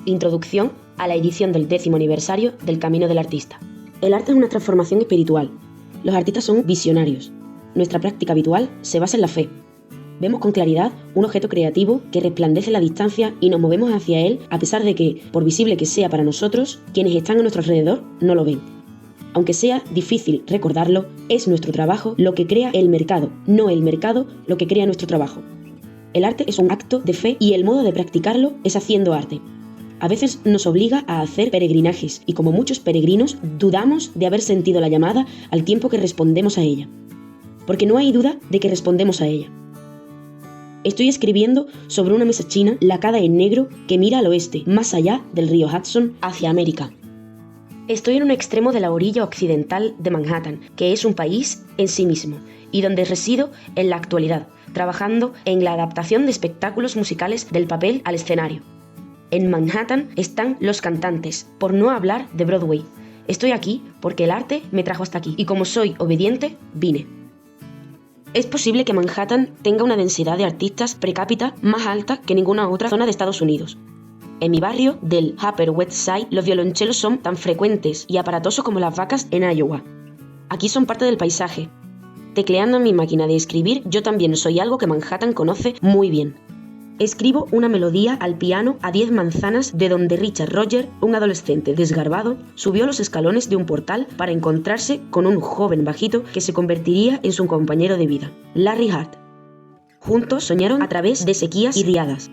Introducción a la edición del 10º aniversario del Camino del Artista. El arte es una transformación espiritual. Los artistas son visionarios. Nuestra práctica habitual se basa en la fe. Vemos con claridad un objeto creativo que resplandece en la distancia y nos movemos hacia él a pesar de que, por visible que sea para nosotros, quienes están a nuestro alrededor no lo ven. Aunque sea difícil recordarlo, es nuestro trabajo lo que crea el mercado, no el mercado lo que crea nuestro trabajo. El arte es un acto de fe y el modo de practicarlo es haciendo arte. A veces nos obliga a hacer peregrinajes y como muchos peregrinos dudamos de haber sentido la llamada al tiempo que respondemos a ella. Porque no hay duda de que respondemos a ella. Estoy escribiendo sobre una mesa china lacada en negro que mira al oeste, más allá del río Hudson, hacia América. Estoy en un extremo de la orilla occidental de Manhattan, que es un país en sí mismo, y donde resido en la actualidad, trabajando en la adaptación de espectáculos musicales del papel al escenario. En Manhattan están los cantantes, por no hablar de Broadway. Estoy aquí porque el arte me trajo hasta aquí, y como soy obediente, vine. Es posible que Manhattan tenga una densidad de artistas per cápita más alta que ninguna otra zona de Estados Unidos. En mi barrio del Upper West Side, los violonchelos son tan frecuentes y aparatosos como las vacas en Iowa. Aquí son parte del paisaje. Tecleando en mi máquina de escribir, yo también soy algo que Manhattan conoce muy bien. Escribo una melodía al piano a 10 manzanas de donde Richard Roger, un adolescente desgarbado, subió los escalones de un portal para encontrarse con un joven bajito que se convertiría en su compañero de vida, Larry Hart. Juntos soñaron a través de sequías y riadas.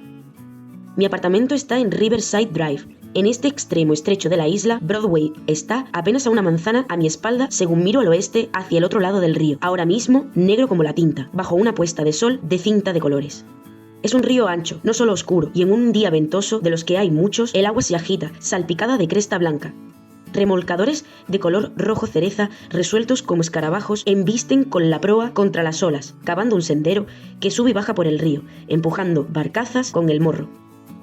Mi apartamento está en Riverside Drive. En este extremo estrecho de la isla, Broadway está apenas a una manzana a mi espalda según miro al oeste hacia el otro lado del río, ahora mismo negro como la tinta, bajo una puesta de sol de cinta de colores. Es un río ancho, no solo oscuro, y en un día ventoso, de los que hay muchos, el agua se agita, salpicada de cresta blanca. Remolcadores de color rojo cereza, resueltos como escarabajos, embisten con la proa contra las olas, cavando un sendero que sube y baja por el río, empujando barcazas con el morro.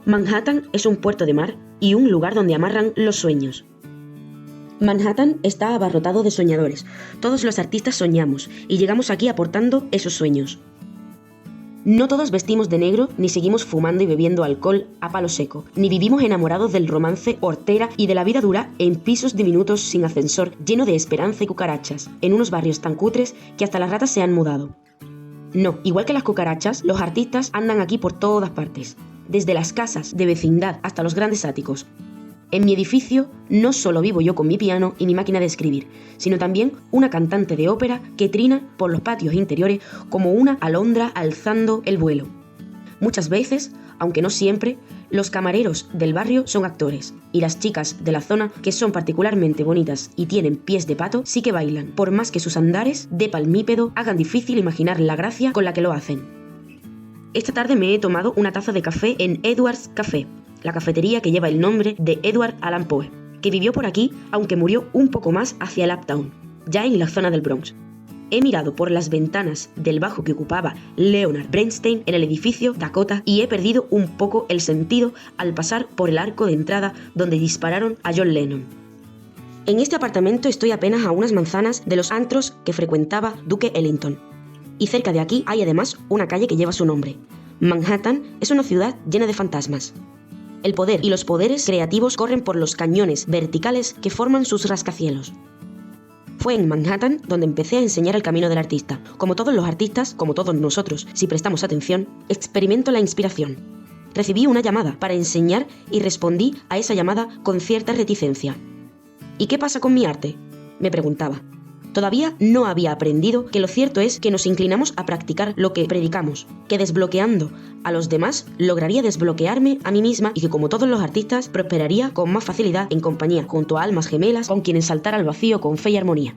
Manhattan es un puerto de mar y un lugar donde amarran los sueños. Manhattan está abarrotado de soñadores. Todos los artistas soñamos y llegamos aquí aportando esos sueños. No todos vestimos de negro, ni seguimos fumando y bebiendo alcohol a palo seco, ni vivimos enamorados del romance hortera y de la vida dura en pisos diminutos sin ascensor, lleno de esperanza y cucarachas, en unos barrios tan cutres que hasta las ratas se han mudado. No, igual que las cucarachas, los artistas andan aquí por todas partes, desde las casas de vecindad hasta los grandes áticos. En mi edificio no solo vivo yo con mi piano y mi máquina de escribir, sino también una cantante de ópera que trina por los patios interiores como una alondra alzando el vuelo. Muchas veces, aunque no siempre, los camareros del barrio son actores, y las chicas de la zona, que son particularmente bonitas y tienen pies de pato, sí que bailan, por más que sus andares de palmípedo hagan difícil imaginar la gracia con la que lo hacen. Esta tarde me he tomado una taza de café en Edwards Café, la cafetería que lleva el nombre de Edward Allan Poe, que vivió por aquí aunque murió un poco más hacia el Uptown, ya en la zona del Bronx. He mirado por las ventanas del bajo que ocupaba Leonard Bernstein en el edificio Dakota y he perdido un poco el sentido al pasar por el arco de entrada donde dispararon a John Lennon. En este apartamento estoy apenas a unas manzanas de los antros que frecuentaba Duke Ellington. Y cerca de aquí hay además una calle que lleva su nombre. Manhattan es una ciudad llena de fantasmas. El poder y los poderes creativos corren por los cañones verticales que forman sus rascacielos. Fue en Manhattan donde empecé a enseñar el camino del artista. Como todos los artistas, como todos nosotros, si prestamos atención, experimento la inspiración. Recibí una llamada para enseñar y respondí a esa llamada con cierta reticencia. ¿Y qué pasa con mi arte?, me preguntaba. Todavía no había aprendido que lo cierto es que nos inclinamos a practicar lo que predicamos, que desbloqueando a los demás lograría desbloquearme a mí misma y que como todos los artistas prosperaría con más facilidad en compañía junto a almas gemelas con quienes saltar al vacío con fe y armonía.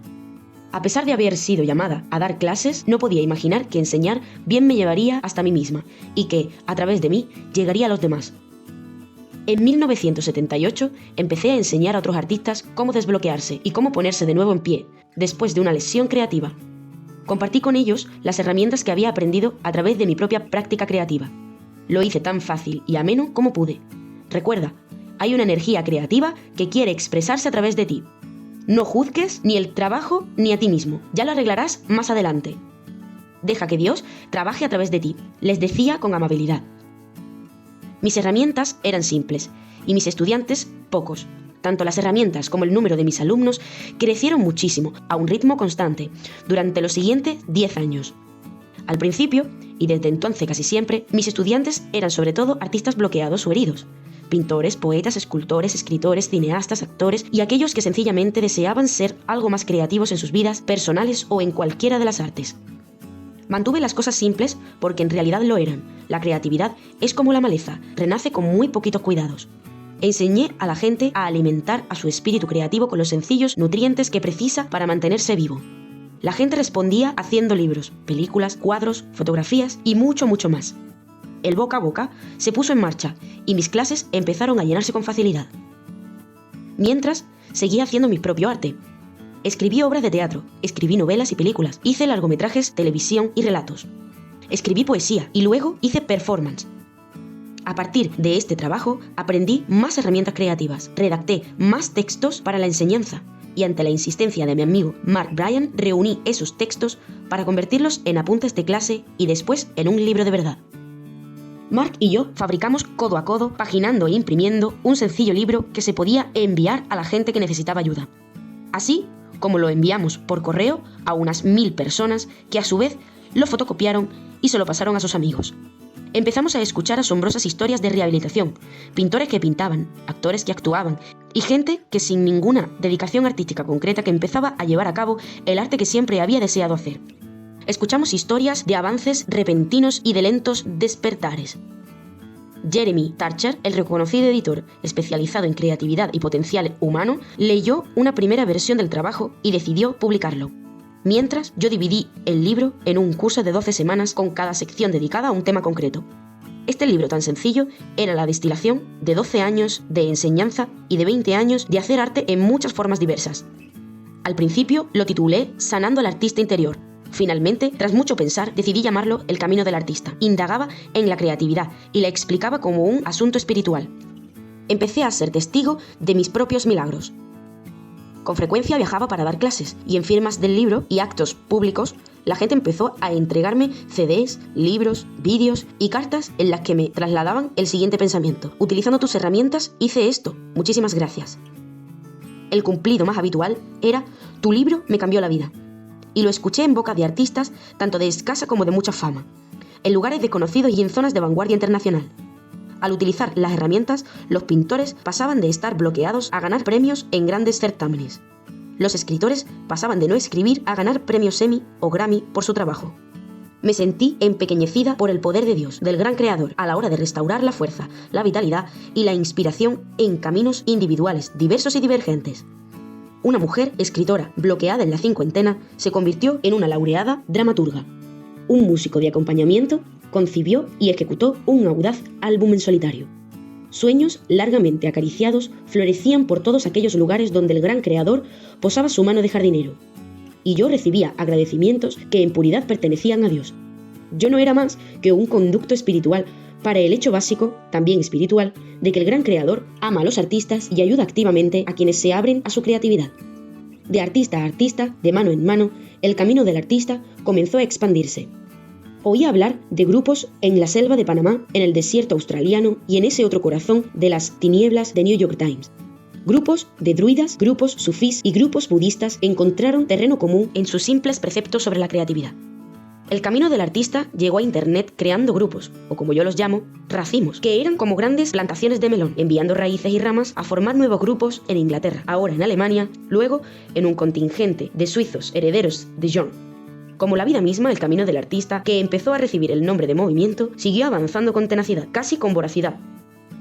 A pesar de haber sido llamada a dar clases, no podía imaginar que enseñar bien me llevaría hasta mí misma y que, a través de mí, llegaría a los demás. En 1978 empecé a enseñar a otros artistas cómo desbloquearse y cómo ponerse de nuevo en pie, después de una lesión creativa. Compartí con ellos las herramientas que había aprendido a través de mi propia práctica creativa. Lo hice tan fácil y ameno como pude. Recuerda, hay una energía creativa que quiere expresarse a través de ti. No juzgues ni el trabajo ni a ti mismo, ya lo arreglarás más adelante. Deja que Dios trabaje a través de ti, les decía con amabilidad. Mis herramientas eran simples, y mis estudiantes pocos. Tanto las herramientas como el número de mis alumnos crecieron muchísimo, a un ritmo constante, durante los siguientes 10 años. Al principio, y desde entonces casi siempre, mis estudiantes eran sobre todo artistas bloqueados o heridos. Pintores, poetas, escultores, escritores, cineastas, actores y aquellos que sencillamente deseaban ser algo más creativos en sus vidas personales o en cualquiera de las artes. Mantuve las cosas simples porque en realidad lo eran. La creatividad es como la maleza, renace con muy poquitos cuidados. Enseñé a la gente a alimentar a su espíritu creativo con los sencillos nutrientes que precisa para mantenerse vivo. La gente respondía haciendo libros, películas, cuadros, fotografías y mucho más. El boca a boca se puso en marcha y mis clases empezaron a llenarse con facilidad. Mientras, seguía haciendo mi propio arte. Escribí obras de teatro, escribí novelas y películas, hice largometrajes, televisión y relatos. Escribí poesía y luego hice performance. A partir de este trabajo, aprendí más herramientas creativas, redacté más textos para la enseñanza y ante la insistencia de mi amigo Mark Bryan, reuní esos textos para convertirlos en apuntes de clase y después en un libro de verdad. Mark y yo fabricamos codo a codo, paginando e imprimiendo un sencillo libro que se podía enviar a la gente que necesitaba ayuda. Así como lo enviamos por correo a unas 1000 personas que a su vez lo fotocopiaron y se lo pasaron a sus amigos. Empezamos a escuchar asombrosas historias de rehabilitación, pintores que pintaban, actores que actuaban y gente que sin ninguna dedicación artística concreta que empezaba a llevar a cabo el arte que siempre había deseado hacer. Escuchamos historias de avances repentinos y de lentos despertares. Jeremy Tarcher, el reconocido editor especializado en creatividad y potencial humano, leyó una primera versión del trabajo y decidió publicarlo. Mientras, yo dividí el libro en un curso de 12 semanas con cada sección dedicada a un tema concreto. Este libro tan sencillo era la destilación de 12 años de enseñanza y de 20 años de hacer arte en muchas formas diversas. Al principio lo titulé Sanando al artista interior. Finalmente, tras mucho pensar, decidí llamarlo El camino del artista. Indagaba en la creatividad y la explicaba como un asunto espiritual. Empecé a ser testigo de mis propios milagros. Con frecuencia viajaba para dar clases y en firmas del libro y actos públicos la gente empezó a entregarme CDs, libros, vídeos y cartas en las que me trasladaban el siguiente pensamiento. Utilizando tus herramientas hice esto, muchísimas gracias. El cumplido más habitual era tu libro me cambió la vida. Y lo escuché en boca de artistas tanto de escasa como de mucha fama, en lugares desconocidos y en zonas de vanguardia internacional. Al utilizar las herramientas, los pintores pasaban de estar bloqueados a ganar premios en grandes certámenes. Los escritores pasaban de no escribir a ganar premios Emmy o Grammy por su trabajo. Me sentí empequeñecida por el poder de Dios, del gran creador, a la hora de restaurar la fuerza, la vitalidad y la inspiración en caminos individuales, diversos y divergentes. Una mujer, escritora, bloqueada en la cincuentena, se convirtió en una laureada dramaturga. Un músico de acompañamiento concibió y ejecutó un audaz álbum en solitario. Sueños largamente acariciados florecían por todos aquellos lugares donde el gran creador posaba su mano de jardinero. Y yo recibía agradecimientos que en puridad pertenecían a Dios. Yo no era más que un conducto espiritual para el hecho básico, también espiritual, de que el gran creador ama a los artistas y ayuda activamente a quienes se abren a su creatividad. De artista a artista, de mano en mano, el camino del artista comenzó a expandirse. Oí hablar de grupos en la selva de Panamá, en el desierto australiano y en ese otro corazón de las tinieblas de New York Times. Grupos de druidas, grupos sufís y grupos budistas encontraron terreno común en sus simples preceptos sobre la creatividad. El camino del artista llegó a internet creando grupos, o como yo los llamo, racimos, que eran como grandes plantaciones de melón, enviando raíces y ramas a formar nuevos grupos en Inglaterra, ahora en Alemania, luego en un contingente de suizos herederos de John. Como la vida misma, el camino del artista, que empezó a recibir el nombre de movimiento, siguió avanzando con tenacidad, casi con voracidad.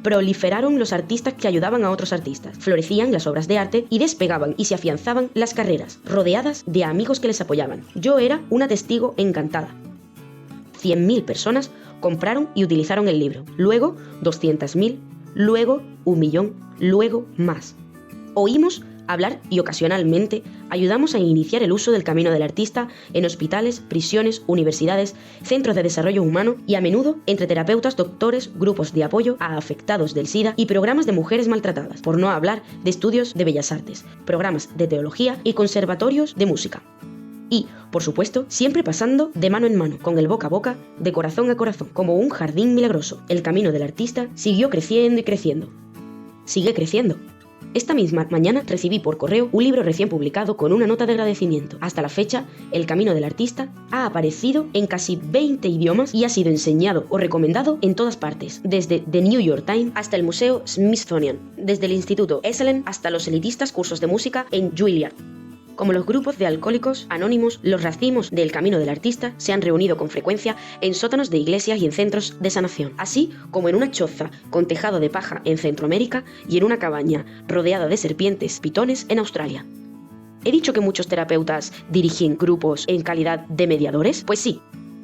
Proliferaron los artistas que ayudaban a otros artistas, florecían las obras de arte y despegaban y se afianzaban las carreras, rodeadas de amigos que les apoyaban. Yo era una testigo encantada. 100.000 personas compraron y utilizaron el libro, luego 200.000, luego 1.000.000, luego más. Oímos hablar y ocasionalmente ayudamos a iniciar el uso del camino del artista en hospitales, prisiones, universidades, centros de desarrollo humano y a menudo entre terapeutas, doctores, grupos de apoyo a afectados del SIDA y programas de mujeres maltratadas, por no hablar de estudios de bellas artes, programas de teología y conservatorios de música. Y, por supuesto, siempre pasando de mano en mano, con el boca a boca, de corazón a corazón, como un jardín milagroso. El camino del artista siguió creciendo y creciendo. sigue creciendo. Esta misma mañana recibí por correo un libro recién publicado con una nota de agradecimiento. Hasta la fecha, El Camino del Artista ha aparecido en casi 20 idiomas y ha sido enseñado o recomendado en todas partes, desde The New York Times hasta el Museo Smithsonian, desde el Instituto Esalen hasta los elitistas cursos de música en Juilliard. Como los grupos de alcohólicos anónimos, los racimos del Camino del Artista se han reunido con frecuencia en sótanos de iglesias y en centros de sanación, así como en una choza con tejado de paja en Centroamérica y en una cabaña rodeada de serpientes pitones en Australia. ¿He dicho que muchos terapeutas dirigen grupos en calidad de mediadores? Pues sí.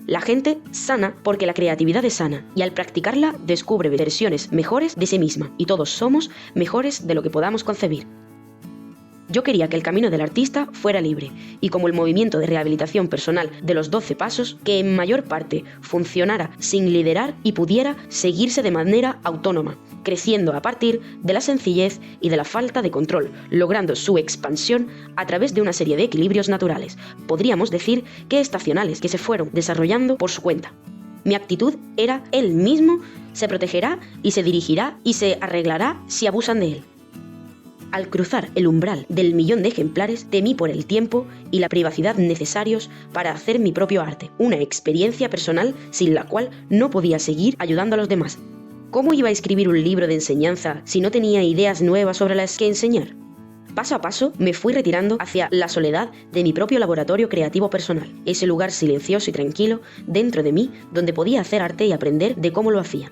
La gente sana porque la creatividad es sana y al practicarla descubre versiones mejores de sí misma y todos somos mejores de lo que podamos concebir. Yo quería que el Camino del Artista fuera libre y como el movimiento de rehabilitación personal de los 12 pasos, que en mayor parte funcionara sin liderar y pudiera seguirse de manera autónoma, creciendo a partir de la sencillez y de la falta de control, logrando su expansión a través de una serie de equilibrios naturales, podríamos decir que estacionales, que se fueron desarrollando por su cuenta. Mi actitud era: él mismo se protegerá y se dirigirá y se arreglará si abusan de él. Al cruzar el umbral del 1.000.000 de ejemplares, temí por el tiempo y la privacidad necesarios para hacer mi propio arte, una experiencia personal sin la cual no podía seguir ayudando a los demás. ¿Cómo iba a escribir un libro de enseñanza si no tenía ideas nuevas sobre las que enseñar? Paso a paso me fui retirando hacia la soledad de mi propio laboratorio creativo personal, ese lugar silencioso y tranquilo dentro de mí donde podía hacer arte y aprender de cómo lo hacía.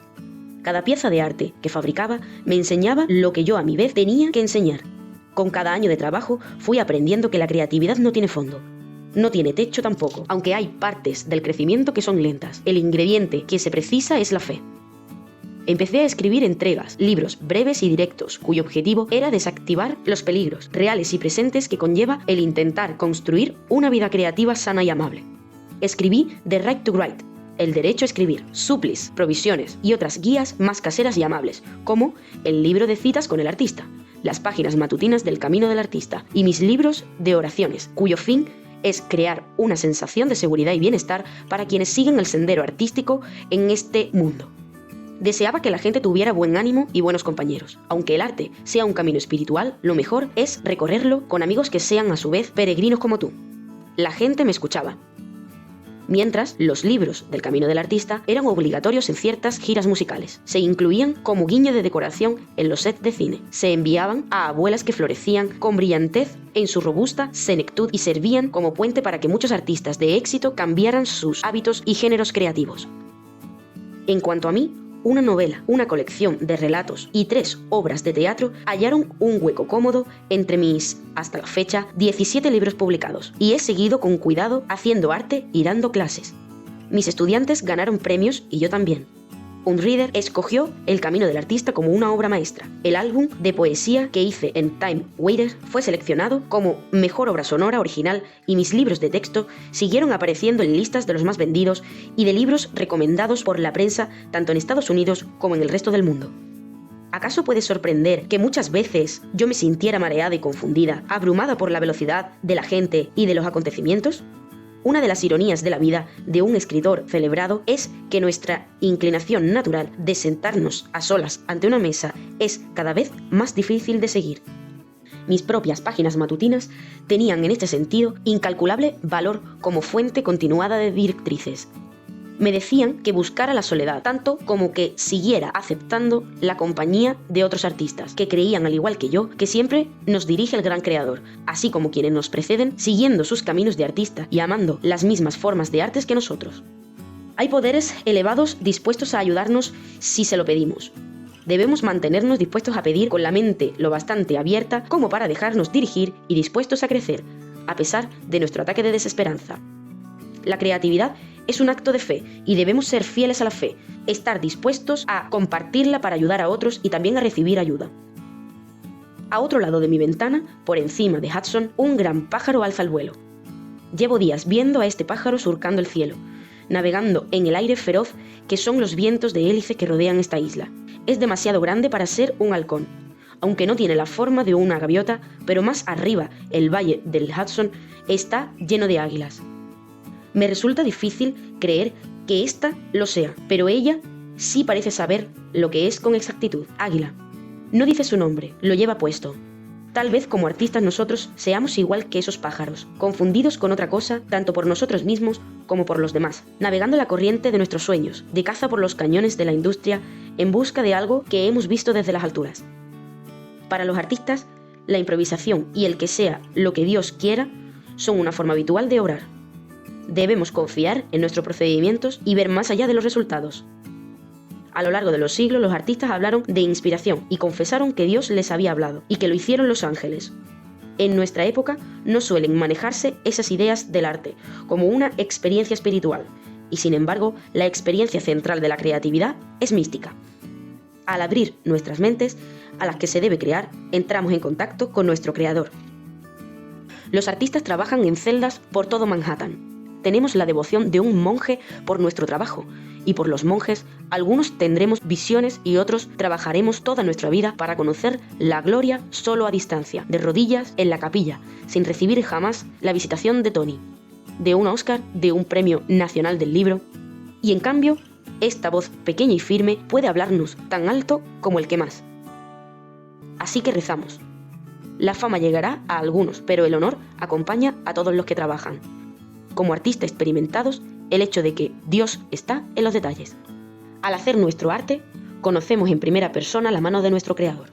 Cada pieza de arte que fabricaba me enseñaba lo que yo a mi vez tenía que enseñar. Con cada año de trabajo fui aprendiendo que la creatividad no tiene fondo. No tiene techo tampoco, aunque hay partes del crecimiento que son lentas. El ingrediente que se precisa es la fe. Empecé a escribir entregas, libros breves y directos, cuyo objetivo era desactivar los peligros reales y presentes que conlleva el intentar construir una vida creativa sana y amable. Escribí The Right to Write, el derecho a escribir, suplis, provisiones y otras guías más caseras y amables, como el libro de citas con el artista, las páginas matutinas del Camino del Artista y mis libros de oraciones, cuyo fin es crear una sensación de seguridad y bienestar para quienes siguen el sendero artístico en este mundo. Deseaba que la gente tuviera buen ánimo y buenos compañeros. Aunque el arte sea un camino espiritual, lo mejor es recorrerlo con amigos que sean a su vez peregrinos como tú. La gente me escuchaba. Mientras, los libros del Camino del Artista eran obligatorios en ciertas giras musicales. Se incluían como guiño de decoración en los sets de cine. Se enviaban a abuelas que florecían con brillantez en su robusta senectud y servían como puente para que muchos artistas de éxito cambiaran sus hábitos y géneros creativos. En cuanto a mí, una novela, una colección de relatos y 3 obras de teatro hallaron un hueco cómodo entre mis, hasta la fecha, 17 libros publicados, y he seguido con cuidado haciendo arte y dando clases. Mis estudiantes ganaron premios y yo también. Un reader escogió El Camino del Artista como una obra maestra. El álbum de poesía que hice en Time Waiter fue seleccionado como mejor obra sonora original y mis libros de texto siguieron apareciendo en listas de los más vendidos y de libros recomendados por la prensa tanto en Estados Unidos como en el resto del mundo. ¿Acaso puede sorprender que muchas veces yo me sintiera mareada y confundida, abrumada por la velocidad de la gente y de los acontecimientos? Una de las ironías de la vida de un escritor celebrado es que nuestra inclinación natural de sentarnos a solas ante una mesa es cada vez más difícil de seguir. Mis propias páginas matutinas tenían en este sentido incalculable valor como fuente continuada de directrices. Me decían que buscara la soledad, tanto como que siguiera aceptando la compañía de otros artistas, que creían al igual que yo, que siempre nos dirige el gran creador, así como quienes nos preceden, siguiendo sus caminos de artista y amando las mismas formas de artes que nosotros. Hay poderes elevados dispuestos a ayudarnos si se lo pedimos. Debemos mantenernos dispuestos a pedir con la mente lo bastante abierta como para dejarnos dirigir y dispuestos a crecer, a pesar de nuestro ataque de desesperanza. La creatividad es un acto de fe y debemos ser fieles a la fe, estar dispuestos a compartirla para ayudar a otros y también a recibir ayuda. A otro lado de mi ventana, por encima de Hudson, un gran pájaro alza el vuelo. Llevo días viendo a este pájaro surcando el cielo, navegando en el aire feroz que son los vientos de hélice que rodean esta isla. Es demasiado grande para ser un halcón, aunque no tiene la forma de una gaviota, pero más arriba, el valle del Hudson está lleno de águilas. Me resulta difícil creer que ésta lo sea, pero ella sí parece saber lo que es con exactitud. Águila. No dice su nombre, lo lleva puesto. Tal vez como artistas nosotros seamos igual que esos pájaros, confundidos con otra cosa, tanto por nosotros mismos como por los demás, navegando la corriente de nuestros sueños, de caza por los cañones de la industria, en busca de algo que hemos visto desde las alturas. Para los artistas, la improvisación y el que sea lo que Dios quiera son una forma habitual de obrar. Debemos confiar en nuestros procedimientos y ver más allá de los resultados. A lo largo de los siglos, los artistas hablaron de inspiración y confesaron que Dios les había hablado, y que lo hicieron los ángeles. En nuestra época no suelen manejarse esas ideas del arte como una experiencia espiritual, y sin embargo, la experiencia central de la creatividad es mística. Al abrir nuestras mentes, a las que se debe crear, entramos en contacto con nuestro creador. Los artistas trabajan en celdas por todo Manhattan. Tenemos la devoción de un monje por nuestro trabajo, y por los monjes, algunos tendremos visiones y otros trabajaremos toda nuestra vida para conocer la gloria solo a distancia, de rodillas en la capilla, sin recibir jamás la visitación de Tony, de un Oscar, de un premio nacional del libro. Y en cambio, esta voz pequeña y firme puede hablarnos tan alto como el que más. Así que rezamos. La fama llegará a algunos, pero el honor acompaña a todos los que trabajan. Como artistas experimentados, el hecho de que Dios está en los detalles. Al hacer nuestro arte, conocemos en primera persona la mano de nuestro Creador.